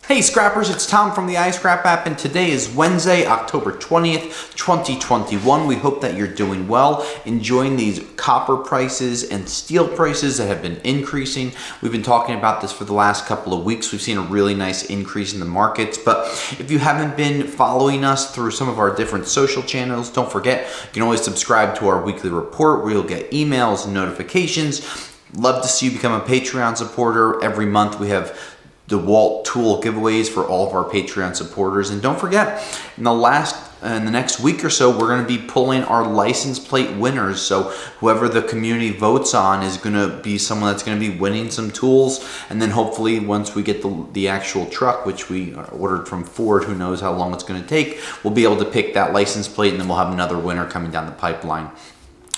Hey scrappers, it's Tom from the iScrap app, and today is Wednesday, October 20th, 2021. We hope that you're doing well, enjoying these copper prices and steel prices that have been increasing. We've been talking about this for the last couple of weeks. We've seen a really nice increase in the markets, but if you haven't been following us through some of our different social channels, don't forget, you can always subscribe to our weekly report where you'll get emails and notifications. Love to see you become a Patreon supporter. Every month we have DeWalt tool giveaways for all of our Patreon supporters. And don't forget, in the next week or so, we're going to be pulling our license plate winners. So whoever the community votes on is going to be someone that's going to be winning some tools. And then hopefully once we get the actual truck, which we ordered from Ford, who knows how long it's going to take, we'll be able to pick that license plate, and then we'll have another winner coming down the pipeline.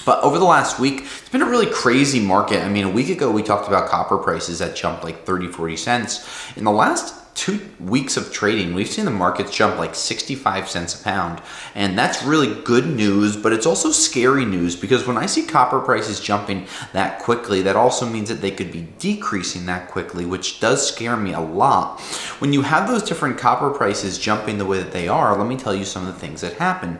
But over the last week, it's been a really crazy market. I mean, a week ago, we talked about copper prices that jumped like 30, 40 cents. In the last 2 weeks of trading, we've seen the markets jump like 65 cents a pound. And that's really good news, but it's also scary news, because when I see copper prices jumping that quickly, that also means that they could be decreasing that quickly, which does scare me a lot. When you have those different copper prices jumping the way that they are, let me tell you some of the things that happen.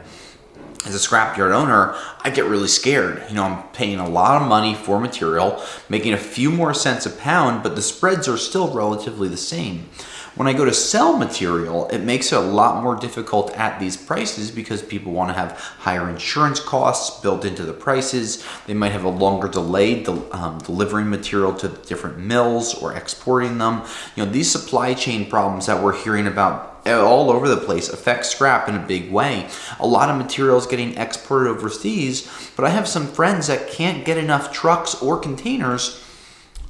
As a scrapyard owner, I get really scared. You know, I'm paying a lot of money for material, making a few more cents a pound, but the spreads are still relatively the same. When I go to sell material, it makes it a lot more difficult at these prices, because people want to have higher insurance costs built into the prices. They might have a longer delay delivering material to different mills or exporting them. You know, these supply chain problems that we're hearing about all over the place affect scrap in a big way. A lot of material is getting exported overseas, but I have some friends that can't get enough trucks or containers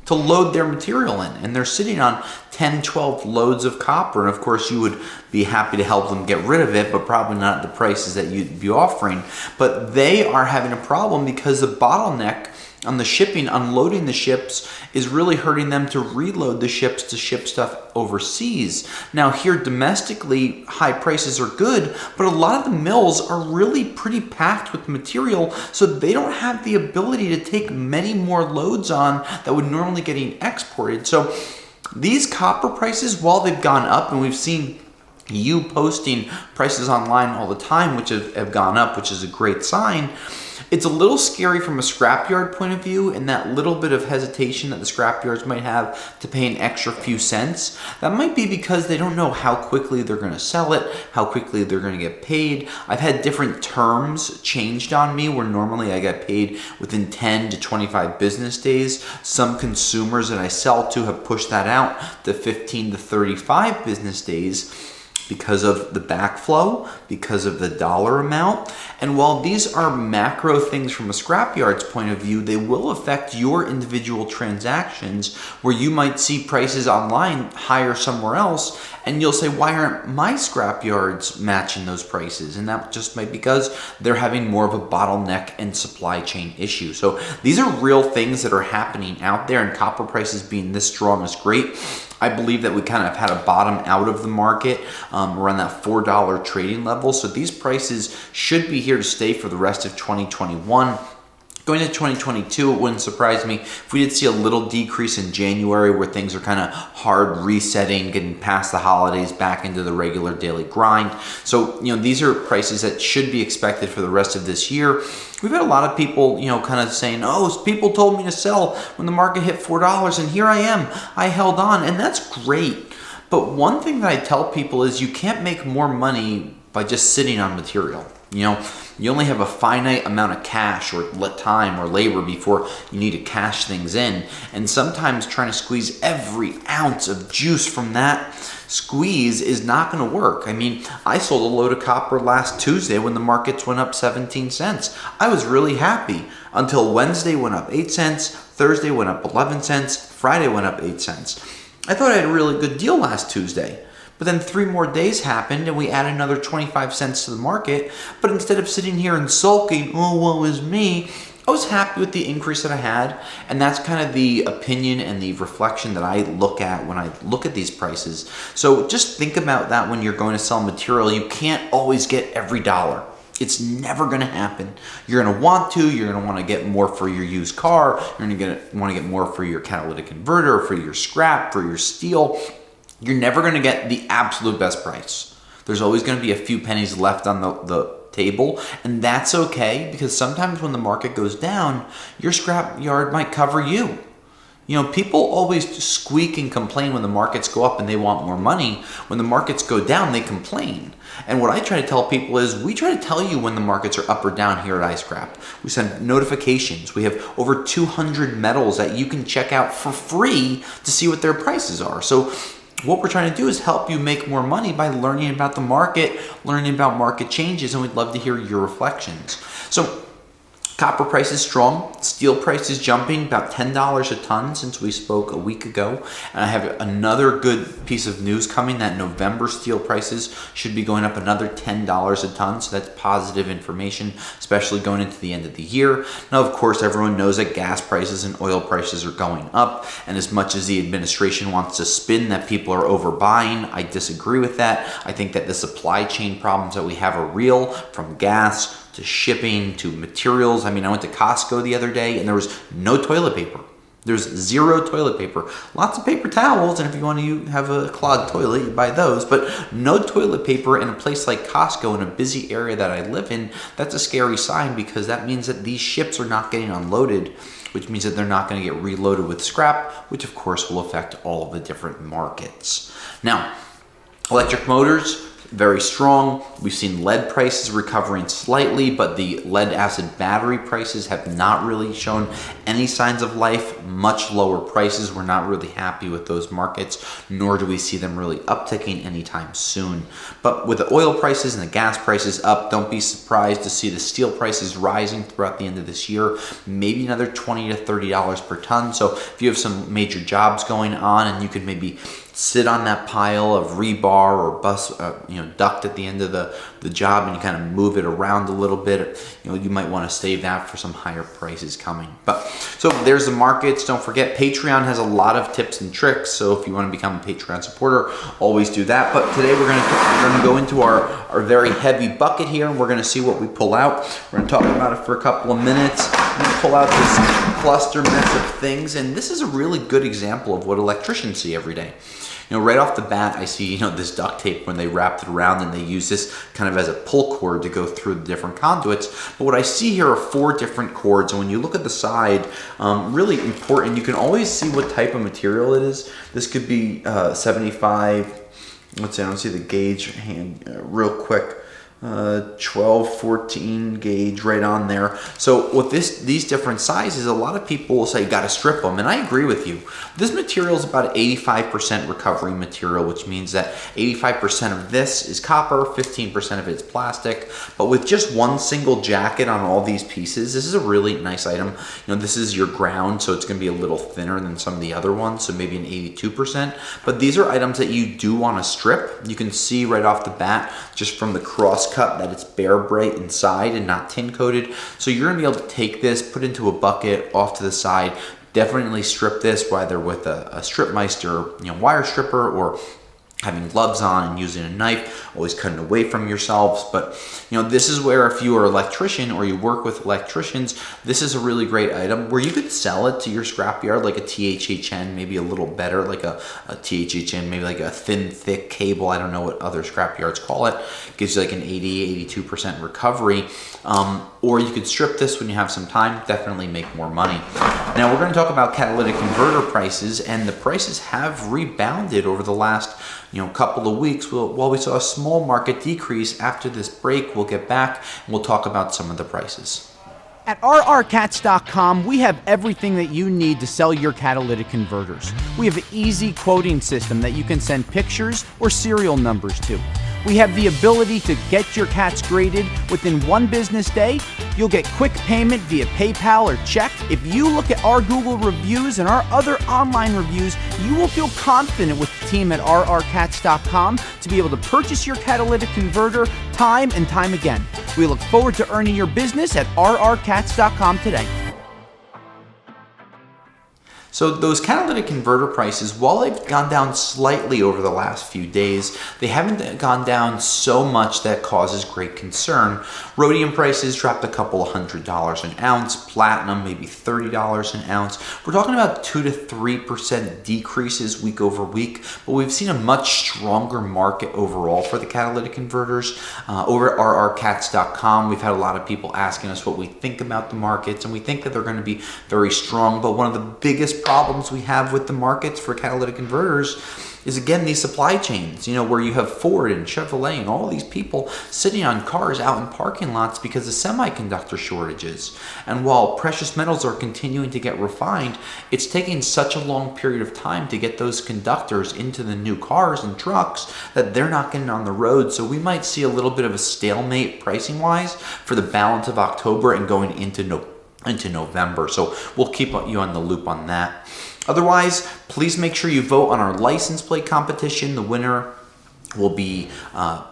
to load their material in, and they're sitting on 10, 12 loads of copper. And of course, you would be happy to help them get rid of it, but probably not at the prices that you'd be offering. But they are having a problem because the bottleneck on the shipping, unloading the ships, is really hurting them to reload the ships to ship stuff overseas. Now here domestically, high prices are good, but a lot of the mills are really pretty packed with material, so they don't have the ability to take many more loads on that would normally getting exported. So these copper prices, while they've gone up, and we've seen you posting prices online all the time, which have gone up, which is a great sign, it's a little scary from a scrapyard point of view, and that little bit of hesitation that the scrapyards might have to pay an extra few cents. That might be because they don't know how quickly they're going to sell it, how quickly they're going to get paid. I've had different terms changed on me, where normally I get paid within 10 to 25 business days. Some consumers that I sell to have pushed that out to 15 to 35 business days, because of the backflow, because of the dollar amount. And while these are macro things from a scrapyard's point of view, they will affect your individual transactions, where you might see prices online higher somewhere else, and you'll say, why aren't my scrapyards matching those prices? And that just might be because they're having more of a bottleneck and supply chain issue. So these are real things that are happening out there, and copper prices being this strong is great. I believe that we kind of had a bottom out of the market around that $4 trading level. So these prices should be here to stay for the rest of 2021. Going into 2022, it wouldn't surprise me if we did see a little decrease in January, where things are kind of hard resetting, getting past the holidays, back into the regular daily grind. So, you know, these are prices that should be expected for the rest of this year. We've had a lot of people, you know, kind of saying, oh, people told me to sell when the market hit $4, and here I am. I held on, and that's great. But one thing that I tell people is you can't make more money by just sitting on material. You know, you only have a finite amount of cash or time or labor before you need to cash things in. And sometimes trying to squeeze every ounce of juice from that squeeze is not going to work. I mean, I sold a load of copper last Tuesday when the markets went up 17 cents. I was really happy until Wednesday went up 8 cents, Thursday went up 11 cents, Friday went up 8 cents. I thought I had a really good deal last Tuesday. But then 3 more days happened, and we added another 25 cents to the market. But instead of sitting here and sulking, oh, woe is me, I was happy with the increase that I had. And that's kind of the opinion and the reflection that I look at when I look at these prices. So just think about that when you're going to sell material. You can't always get every dollar. It's never going to happen. You're going to want to. You're going to want to get more for your used car. You're going to want to get more for your catalytic converter, for your scrap, for your steel. you're never going to get the absolute best price. There's always going to be a few pennies left on the table, and that's okay, because sometimes when the market goes down, your scrap yard might cover you. People always squeak and complain when the markets go up and they want more money. When the markets go down, they complain. And what I try to tell people is, we try to tell you when the markets are up or down here at iScrap. We send notifications. We have over 200 metals that you can check out for free to see what their prices are. So what we're trying to do is help you make more money by learning about the market, learning about market changes, and we'd love to hear your reflections. So copper price is strong. Steel price is jumping about $10 a ton since we spoke a week ago. And I have another good piece of news coming, that November steel prices should be going up another $10 a ton. So that's positive information, especially going into the end of the year. Now, of course, everyone knows that gas prices and oil prices are going up. And as much as the administration wants to spin that people are overbuying, I disagree with that. I think that the supply chain problems that we have are real, from gas to shipping to materials. I went to Costco the other day and there was no toilet paper. There's zero toilet paper. Lots of paper towels, and if you want to have a clogged toilet, you buy those, but no toilet paper in a place like Costco in a busy area that I live in. That's a scary sign, because that means that these ships are not getting unloaded, which means that they're not going to get reloaded with scrap, which of course will affect all of the different markets. Now, electric motors, very strong. We've seen lead prices recovering slightly, but the lead acid battery prices have not really shown any signs of life. Much lower prices. We're not really happy with those markets, nor do we see them really upticking anytime soon. But with the oil prices and the gas prices up, don't be surprised to see the steel prices rising throughout the end of this year, maybe another $20 to $30 per ton. So if you have some major jobs going on and you could maybe sit on that pile of rebar or duct at the end of the job, and you kind of move it around a little bit, you might want to save that for some higher prices coming. But so there's the markets. Don't forget, Patreon has a lot of tips and tricks. So if you want to become a Patreon supporter, always do that. But today we're going to go into our very heavy bucket here, and we're going to see what we pull out. We're going to talk about it for a couple of minutes. We're going to pull out this cluster mess of things, and this is a really good example of what electricians see every day. Right off the bat, I see, this duct tape when they wrapped it around, and they use this kind of as a pull cord to go through the different conduits. But what I see here are 4 different cords, and when you look at the side, really important, you can always see what type of material it is. This could be 75, let's see, I don't see the gauge real quick. 12, 14 gauge right on there. So with these different sizes, a lot of people will say you got to strip them, and I agree with you. This material is about 85% recovery material, which means that 85% of this is copper, 15% of it is plastic. But with just one single jacket on all these pieces, this is a really nice item. This is your ground, so it's going to be a little thinner than some of the other ones, so maybe an 82%. But these are items that you do want to strip. You can see right off the bat, just from the cross cut, that it's bare bright inside and not tin coated. So you're gonna be able to take this, put it into a bucket off to the side, definitely strip this, whether with a strip meister, wire stripper, or having gloves on and using a knife, always cutting away from yourselves. But this is where, if you are an electrician or you work with electricians, this is a really great item where you could sell it to your scrapyard, like a THHN, maybe a little better, like a THHN, maybe like a thin, thick cable. I don't know what other scrapyards call it. Gives you like an 80, 82% recovery. Or you could strip this when you have some time, definitely make more money. Now we're going to talk about catalytic converter prices, and the prices have rebounded over the last couple of weeks. While we saw a small market decrease after this break, we'll get back and we'll talk about some of the prices. At rrcats.com, we have everything that you need to sell your catalytic converters. We have an easy quoting system that you can send pictures or serial numbers to. We have the ability to get your cats graded within 1 business day. You'll get quick payment via PayPal or check. If you look at our Google reviews and our other online reviews, you will feel confident with the team at rrcats.com to be able to purchase your catalytic converter time and time again. We look forward to earning your business at rrcats.com today. So those catalytic converter prices, while they've gone down slightly over the last few days, they haven't gone down so much that causes great concern. Rhodium prices dropped a couple of $100 an ounce, platinum maybe $30 an ounce. We're talking about 2 to 3% decreases week over week, but we've seen a much stronger market overall for the catalytic converters. Over at rrcats.com, we've had a lot of people asking us what we think about the markets, and we think that they're going to be very strong, but one of the biggest problems we have with the markets for catalytic converters is, again, these supply chains, where you have Ford and Chevrolet and all these people sitting on cars out in parking lots because of semiconductor shortages. And while precious metals are continuing to get refined, it's taking such a long period of time to get those conductors into the new cars and trucks that they're not getting on the road. So we might see a little bit of a stalemate pricing wise for the balance of October and going into November. So we'll keep you on the loop on that. Otherwise, please make sure you vote on our license plate competition. The winner will be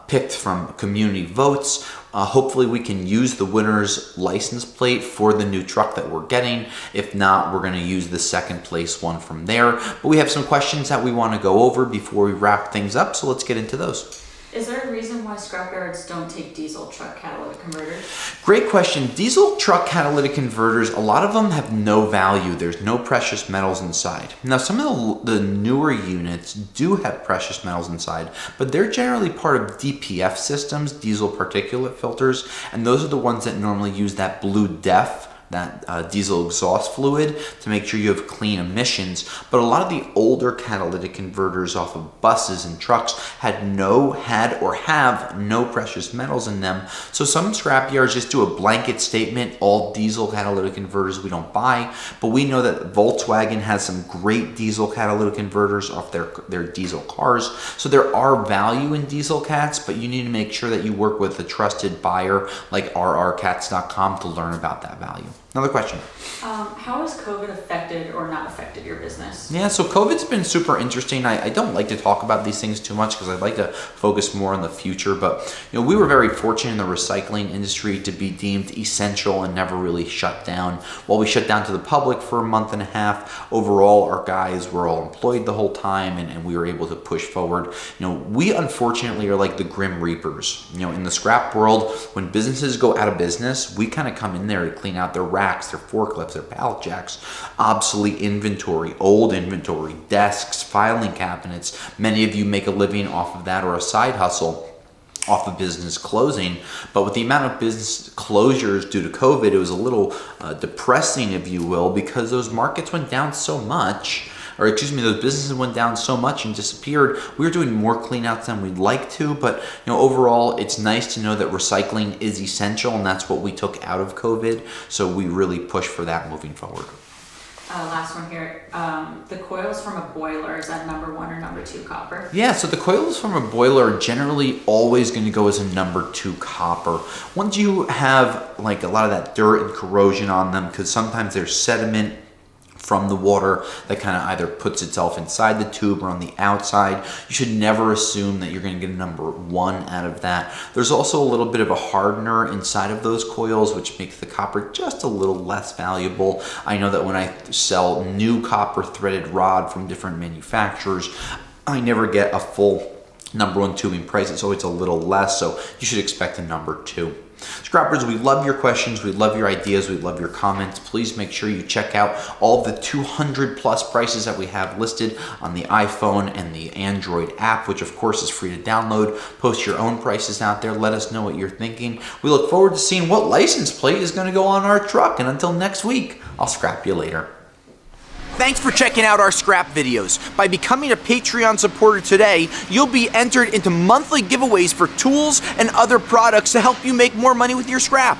picked from community votes. Hopefully we can use the winner's license plate for the new truck that we're getting. If not, we're going to use the second place one from there. But we have some questions that we want to go over before we wrap things up, so let's get into those. Is there a reason why scrapyards don't take diesel truck catalytic converters? Great question. Diesel truck catalytic converters, a lot of them have no value. There's no precious metals inside. Now, some of the newer units do have precious metals inside, but they're generally part of DPF systems, diesel particulate filters, and those are the ones that normally use that blue DEF, that diesel exhaust fluid, to make sure you have clean emissions. But a lot of the older catalytic converters off of buses and trucks had or have no precious metals in them. So some scrapyards just do a blanket statement, all diesel catalytic converters we don't buy. But we know that Volkswagen has some great diesel catalytic converters off their diesel cars. So there are value in diesel cats, but you need to make sure that you work with a trusted buyer like rrcats.com to learn about that value. Another question. How has COVID affected or not affected your business? Yeah, so COVID's been super interesting. I don't like to talk about these things too much because I'd like to focus more on the future. But we were very fortunate in the recycling industry to be deemed essential and never really shut down. While we shut down to the public for a month and a half, overall our guys were all employed the whole time and we were able to push forward. We unfortunately are like the Grim Reapers. In the scrap world, when businesses go out of business, we kind of come in there to clean out their racks, their forklifts, their pallet jacks, obsolete inventory, old inventory, desks, filing cabinets. Many of you make a living off of that or a side hustle off of business closing. But with the amount of business closures due to COVID, it was a little depressing, if you will, because those markets went down so much. Those businesses went down so much and disappeared. We were doing more cleanouts than we'd like to, but overall, it's nice to know that recycling is essential, and that's what we took out of COVID. So we really push for that moving forward. Last one here. The coils from a boiler, is that number 1 or number 2 copper? Yeah, so the coils from a boiler are generally always going to go as a number 2 copper. Once you have a lot of that dirt and corrosion on them, because sometimes there's sediment from the water that kind of either puts itself inside the tube or on the outside, you should never assume that you're going to get a number 1 out of that. There's also a little bit of a hardener inside of those coils, which makes the copper just a little less valuable. I know that when I sell new copper threaded rod from different manufacturers, I never get a full number 1 tubing price. It's always a little less, so you should expect a number 2. Scrappers, we love your questions, we love your ideas, we love your comments. Please make sure you check out all the 200 plus prices that we have listed on the iPhone and the Android app, which of course is free to download. Post your own prices out there. Let us know what you're thinking. We look forward to seeing what license plate is going to go on our truck. And until next week, I'll scrap you later. Thanks for checking out our scrap videos. By becoming a Patreon supporter today, you'll be entered into monthly giveaways for tools and other products to help you make more money with your scrap.